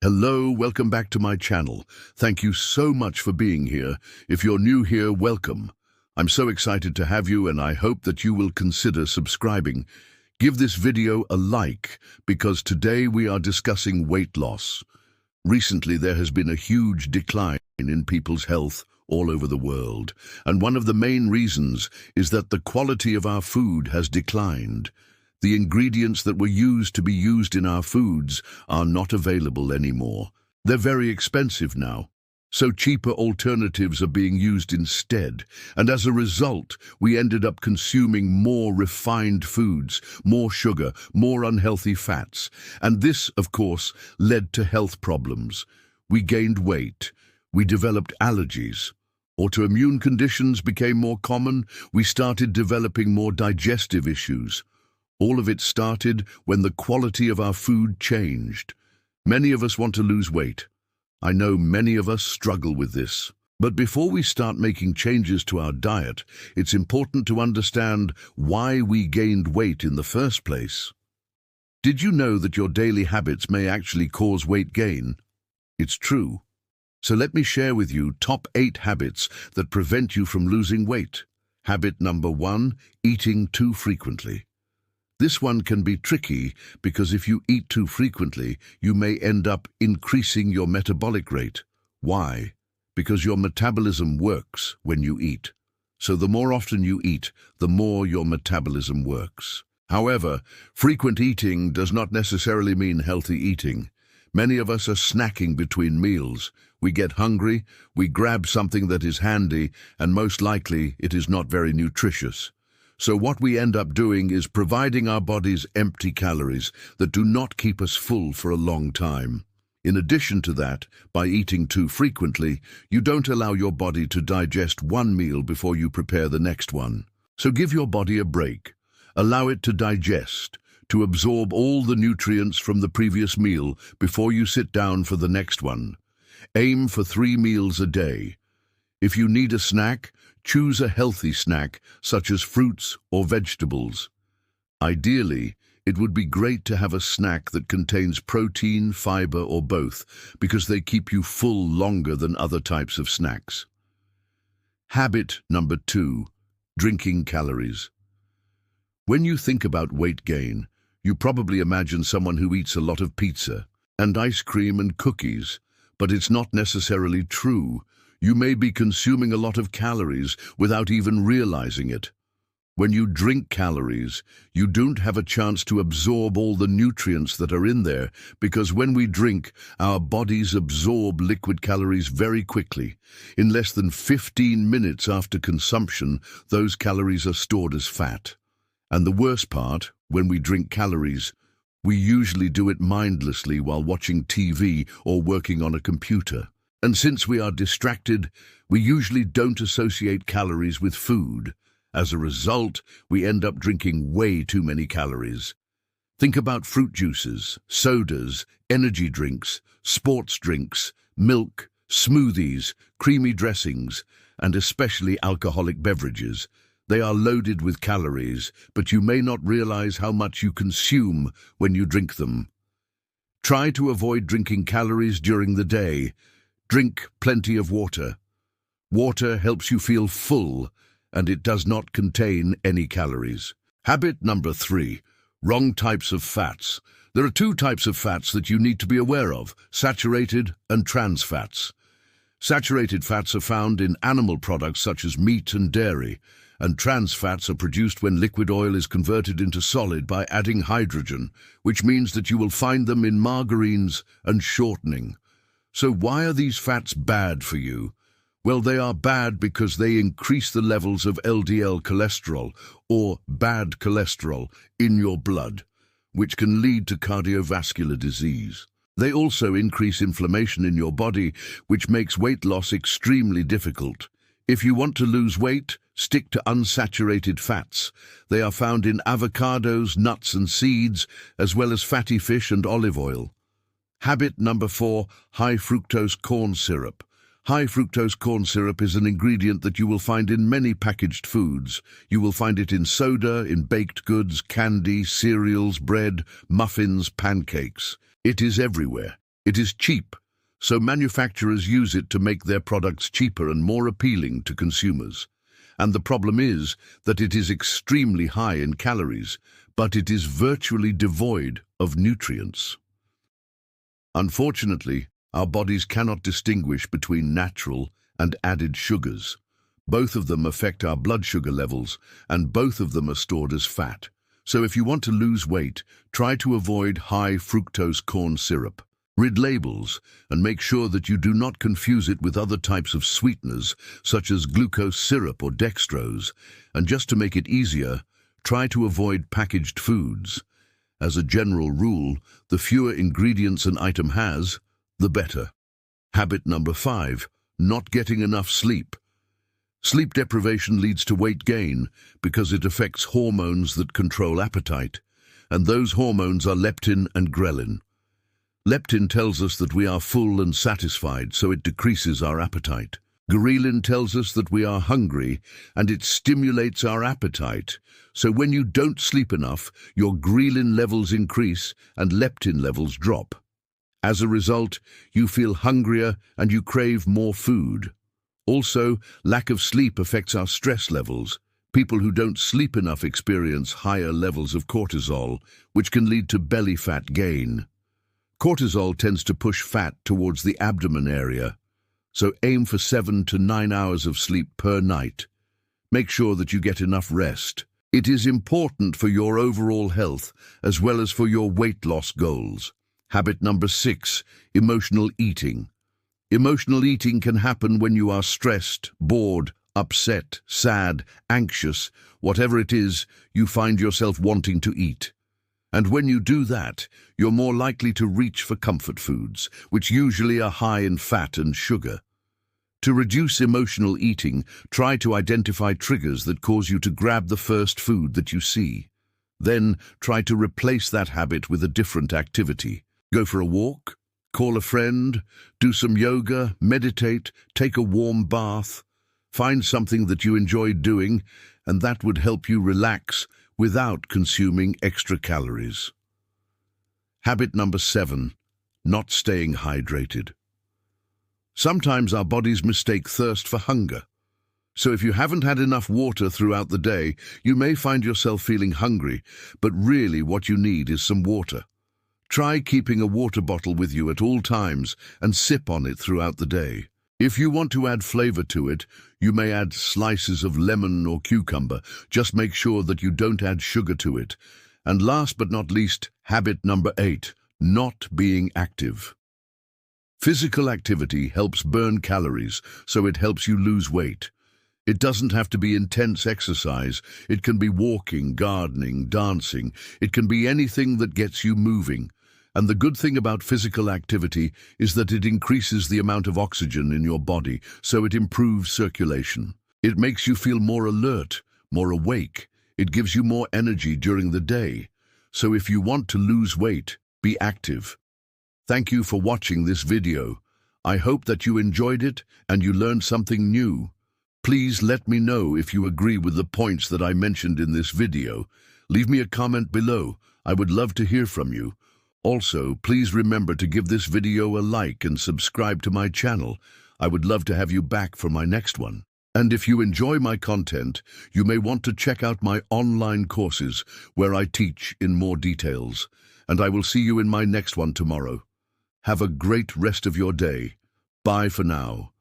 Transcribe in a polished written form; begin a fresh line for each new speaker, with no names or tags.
Hello, welcome back to my channel. Thank you so much for being here. If you're new here, welcome. I'm so excited to have you and I hope that you will consider subscribing. Give this video a like because today we are discussing weight loss. Recently there has been a huge decline in people's health all over the world, and one of the main reasons is that the quality of our food has declined. The ingredients that were used to be used in our foods are not available anymore. They're very expensive now, so cheaper alternatives are being used instead. And as a result, we ended up consuming more refined foods, more sugar, more unhealthy fats. And this, of course, led to health problems. We gained weight. We developed allergies. Autoimmune conditions became more common. We started developing more digestive issues. All of it started when the quality of our food changed. Many of us want to lose weight. I know many of us struggle with this. But before we start making changes to our diet, it's important to understand why we gained weight in the first place. Did you know that your daily habits may actually cause weight gain? It's true. So let me share with you top 8 habits that prevent you from losing weight. Habit number 1, eating too frequently. This one can be tricky because if you eat too frequently, you may end up increasing your metabolic rate. Why? Because your metabolism works when you eat. So the more often you eat, the more your metabolism works. However, frequent eating does not necessarily mean healthy eating. Many of us are snacking between meals. We get hungry, we grab something that is handy, and most likely it is not very nutritious. So what we end up doing is providing our bodies empty calories that do not keep us full for a long time. In addition to that, by eating too frequently, you don't allow your body to digest one meal before you prepare the next one. So give your body a break. Allow it to digest, to absorb all the nutrients from the previous meal before you sit down for the next one. Aim for 3 meals a day. If you need a snack, choose a healthy snack, such as fruits or vegetables. Ideally, it would be great to have a snack that contains protein, fiber, or both, because they keep you full longer than other types of snacks. Habit number 2, drinking calories. When you think about weight gain, you probably imagine someone who eats a lot of pizza and ice cream and cookies, but it's not necessarily true. You may be consuming a lot of calories without even realizing it. When you drink calories, you don't have a chance to absorb all the nutrients that are in there because when we drink, our bodies absorb liquid calories very quickly. In less than 15 minutes after consumption, those calories are stored as fat. And the worst part, when we drink calories, we usually do it mindlessly while watching TV or working on a computer. And since we are distracted, we usually don't associate calories with food. As a result, we end up drinking way too many calories. Think about fruit juices, sodas, energy drinks, sports drinks, milk, smoothies, creamy dressings, and especially alcoholic beverages. They are loaded with calories, but you may not realize how much you consume when you drink them. Try to avoid drinking calories during the day. Drink plenty of water. Water helps you feel full, and it does not contain any calories. Habit number 3, wrong types of fats. There are 2 types of fats that you need to be aware of, saturated and trans fats. Saturated fats are found in animal products such as meat and dairy, and trans fats are produced when liquid oil is converted into solid by adding hydrogen, which means that you will find them in margarines and shortening. So why are these fats bad for you? Well, they are bad because they increase the levels of LDL cholesterol, or bad cholesterol, in your blood, which can lead to cardiovascular disease. They also increase inflammation in your body, which makes weight loss extremely difficult. If you want to lose weight, stick to unsaturated fats. They are found in avocados, nuts and seeds, as well as fatty fish and olive oil. Habit number 4, high fructose corn syrup. High fructose corn syrup is an ingredient that you will find in many packaged foods. You will find it in soda, in baked goods, candy, cereals, bread, muffins, pancakes. It is everywhere. It is cheap, so manufacturers use it to make their products cheaper and more appealing to consumers. And the problem is that it is extremely high in calories, but it is virtually devoid of nutrients. Unfortunately, our bodies cannot distinguish between natural and added sugars. Both of them affect our blood sugar levels, and both of them are stored as fat. So if you want to lose weight, try to avoid high fructose corn syrup. Read labels and make sure that you do not confuse it with other types of sweeteners, such as glucose syrup or dextrose. And just to make it easier, try to avoid packaged foods. As a general rule, the fewer ingredients an item has, the better. Habit number 5, not getting enough sleep. Sleep deprivation leads to weight gain because it affects hormones that control appetite, and those hormones are leptin and ghrelin. Leptin tells us that we are full and satisfied, so it decreases our appetite. Ghrelin tells us that we are hungry, and it stimulates our appetite. So when you don't sleep enough, your ghrelin levels increase and leptin levels drop. As a result, you feel hungrier and you crave more food. Also, lack of sleep affects our stress levels. People who don't sleep enough experience higher levels of cortisol, which can lead to belly fat gain. Cortisol tends to push fat towards the abdomen area, so aim for 7 to 9 hours of sleep per night. Make sure that you get enough rest. It is important for your overall health as well as for your weight loss goals. Habit number 6, emotional eating. Emotional eating can happen when you are stressed, bored, upset, sad, anxious. Whatever it is, you find yourself wanting to eat. And when you do that, you're more likely to reach for comfort foods, which usually are high in fat and sugar. To reduce emotional eating, try to identify triggers that cause you to grab the first food that you see. Then try to replace that habit with a different activity. Go for a walk, call a friend, do some yoga, meditate, take a warm bath. Find something that you enjoy doing, and that would help you relax without consuming extra calories. Habit number 7, not staying hydrated. Sometimes our bodies mistake thirst for hunger. So if you haven't had enough water throughout the day, you may find yourself feeling hungry, but really what you need is some water. Try keeping a water bottle with you at all times and sip on it throughout the day. If you want to add flavor to it, you may add slices of lemon or cucumber. Just make sure that you don't add sugar to it. And last but not least, habit number 8, not being active. Physical activity helps burn calories, so it helps you lose weight. It doesn't have to be intense exercise. It can be walking, gardening, dancing. It can be anything that gets you moving. And the good thing about physical activity is that it increases the amount of oxygen in your body, so it improves circulation. It makes you feel more alert, more awake. It gives you more energy during the day. So if you want to lose weight, be active. Thank you for watching this video. I hope that you enjoyed it and you learned something new. Please let me know if you agree with the points that I mentioned in this video. Leave me a comment below. I would love to hear from you. Also, please remember to give this video a like and subscribe to my channel. I would love to have you back for my next one. And if you enjoy my content, you may want to check out my online courses where I teach in more details. And I will see you in my next one tomorrow. Have a great rest of your day. Bye for now.